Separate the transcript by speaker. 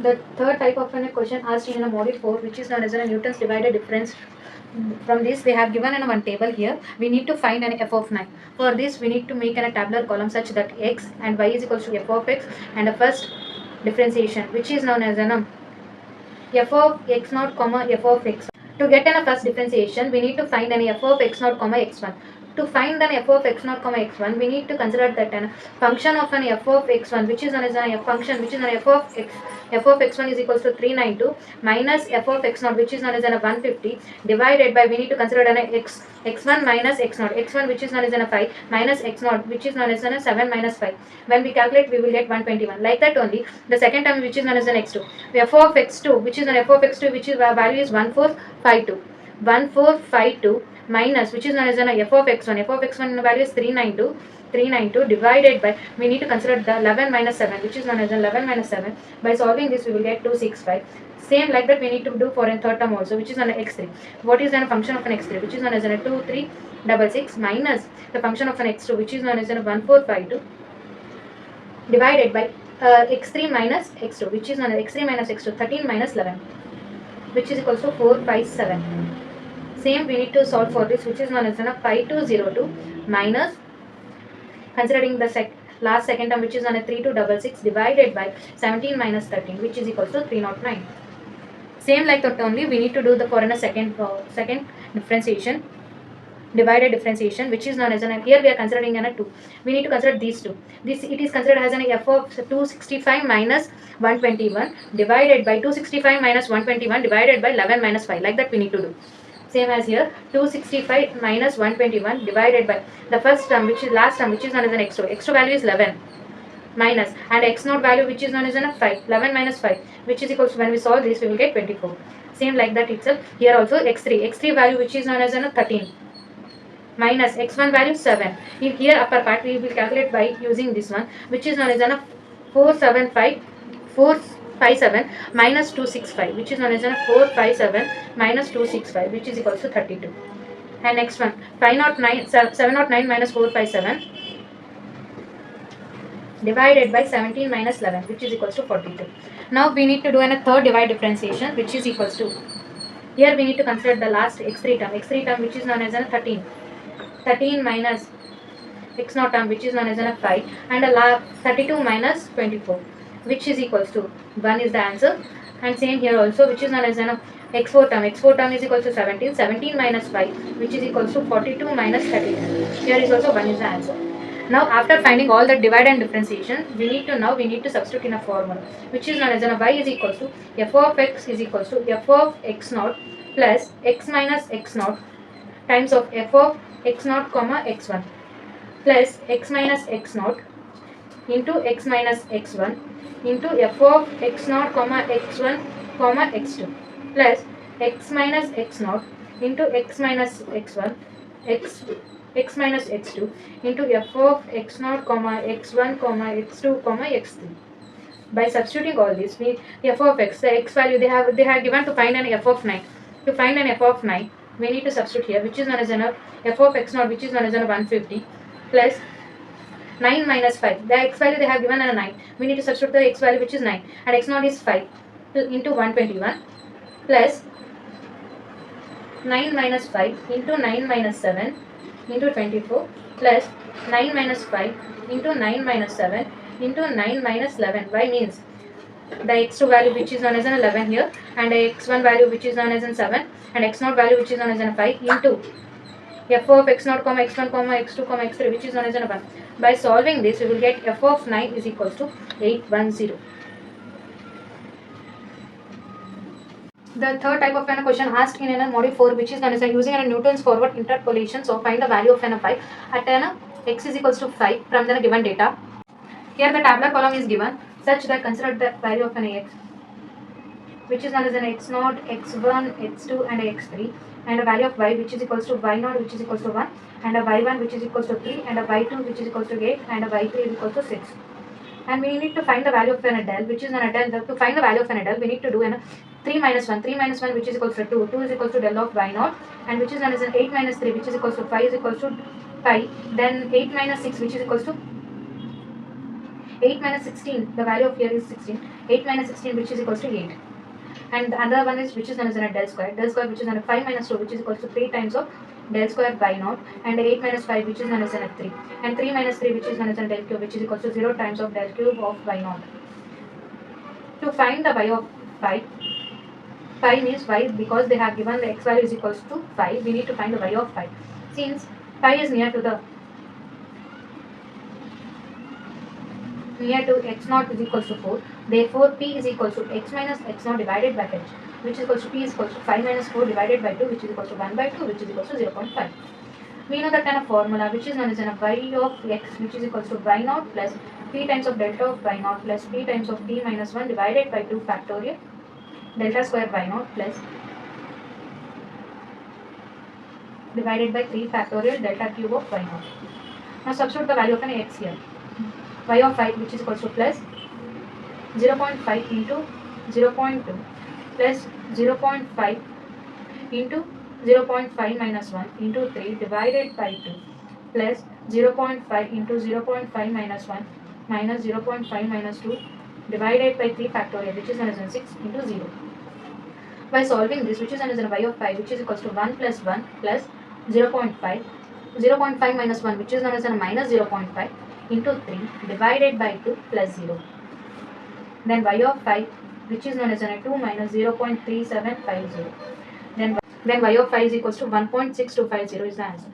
Speaker 1: The third type of a question asked in a module 4, which is known as a Newton's divided difference. From this, they have given in one table here. We need to find an f of 9. For this, we need to make a tabular column such that x and y is equals to f of x and the first differentiation, which is known as an f of x naught comma f of x. To get an first differentiation, we need to find an f of x naught comma x1. To find an f of x naught comma x1, we need to consider that an function of an f of x1, which is known as a function, which is an f of x1 is equals to 392 minus f of x naught, which is known as an 150, divided by, we need to consider an x1 minus x naught, x1 which is known as an 5 minus x naught, which is known as an 7 minus 5. When we calculate, we will get 121. Like that only, the second term, which is known as an x2, f of x2, which is an f of x2, which is value is 1452. 1452 minus, which is known as an f of x1. F of x1 value is 392 divided by, we need to consider the 11 minus 7, which is known as 11 minus 7. By solving this, we will get 265. Same like that we need to do for a third term also, which is on x3. What is a function of an x3, which is known as 2366 minus the function of an x2, which is known as 1452, divided by x3 minus x2, which is known as x3 minus x2, 13 minus 11, which is equals to 457. Same we need to solve for this, which is known as 5202 minus, considering the last second term, which is on a 3266, divided by 17 minus 13, which is equals to 309. Same like that only, we need to do the for a second differentiation, divided differentiation, which is known as an, here we are considering an a 2. We need to consider these two. This it is considered as an f of 265 minus 121 divided by 265 minus 121 divided by 11 minus 5. Like that we need to do. Same as here, 265 minus 121 divided by the first term, which is last term, which is known as an x2. x2 value is 11 minus, and x naught value, which is known as an 5. 11 minus 5, which is equals to, when we solve this, we will get 24. Same like that itself. Here also x3 value, which is known as an 13 minus x1 value 7. In here upper part, we will calculate by using this one, which is known as an 457 minus 265, which is known as 457 minus 265, which is equals to 32. And next one, 709 minus 457 divided by 17 minus 11, which is equals to 42. Now we need to do a third divide differentiation, which is equals to, here we need to consider the last x3 term, which is known as 13 minus x naught term, which is known as 5, and a 32 minus 24, which is equals to 1 is the answer. And same here also, which is known as x4 term is equals to 17 minus 5, which is equals to 42 minus 32. Here is also 1 is the answer. Now after finding all the divide and differentiation, we need to substitute in a formula, which is known as y is equals to f of x is equals to f of x naught plus x minus x naught times of f of x naught comma x1 plus x minus x naught into x minus x1 into f of x naught comma x1 comma x2 plus x minus x naught into x minus x1 x minus x2 into f of x naught comma x1 comma x2 comma x3. By substituting all this, we f of x, the x value they have given to find an f of 9. To find an f of 9, we need to substitute here, which is known as an f of x naught, which is known as an 150 plus 9 minus 5. The x value they have given a 9. We need to substitute the x value, which is 9, and x naught is 5 into 121 plus 9 minus 5 into 9 minus 7 into 24 plus 9 minus 5 into 9 minus 7 into 9 minus 11. Y means the x2 value, which is known as an 11 here, and x1 value, which is known as an 7, and x0 value, which is known as an 5, into f of x0 comma x1 comma x2 comma x3, which is known as an 1. By solving this, we will get f of 9 is equals to 810. The third type of a question asked in module 4, which is known as using a Newton's forward interpolation. So find the value of 5 at x is equals to 5 from the given data. Here the tabular column is given such that consider the value of an x, which is known as an x0, x1, x2 and x3, and a value of y, which is equals to y0, which is equals to 1, and a y1, which is equals to 3, and a y2, which is equals to 8, and a y3 is equals to 6. And we need to find the value of an del, which is an del. To find the value of an del, we need to do an 3 minus 1, which is equals to 2, 2 is equals to del of y0, and which is known as an 8 minus 3, which is equals to 5 is equals to pi, then 8 minus 6, which is equals to 8 minus 16, the value of here is 16. 8 minus 16 which is equals to 8. And the other one is which is known as a del square. Del square which is known as 5 minus 2 which is equals to 3 times of del square by naught, and 8 minus 5 which is known as a 3. And 3 minus 3 which is known as a del cube which is equals to 0 times of del cube of by naught. To find the y of 5, pi means y because they have given the x value is equals to 5, we need to find the y of 5. Since pi is near to x naught is equals to 4, therefore p is equals to x minus x naught divided by h, which is equals to p is equals to 5 minus 4 divided by 2, which is equals to 1 by 2, which is equals to 0.5. We know that kind of formula which is known as y of x which is equals to y naught plus p times of delta of y naught plus p times of p minus 1 divided by 2 factorial delta square y naught plus divided by 3 factorial delta cube of y naught. Now substitute the value of an x here. Y of 5 which is equals to plus 0.5 into 0.2 plus 0.5 into 0.5 minus 1 into 3 divided by 2 plus 0.5 into 0.5 minus 1 minus 0.5 minus 2 divided by 3 factorial which is known as 6 into 0. By solving this, which is known as y of 5 which is equals to 1 plus 1 plus 0.5, 0.5 minus 1 which is known as minus 0.5 into 3 divided by 2 plus 0. Then y of 5 which is known as 2 minus 0.3750. Then y of 5 is equals to 1.6250 is the answer.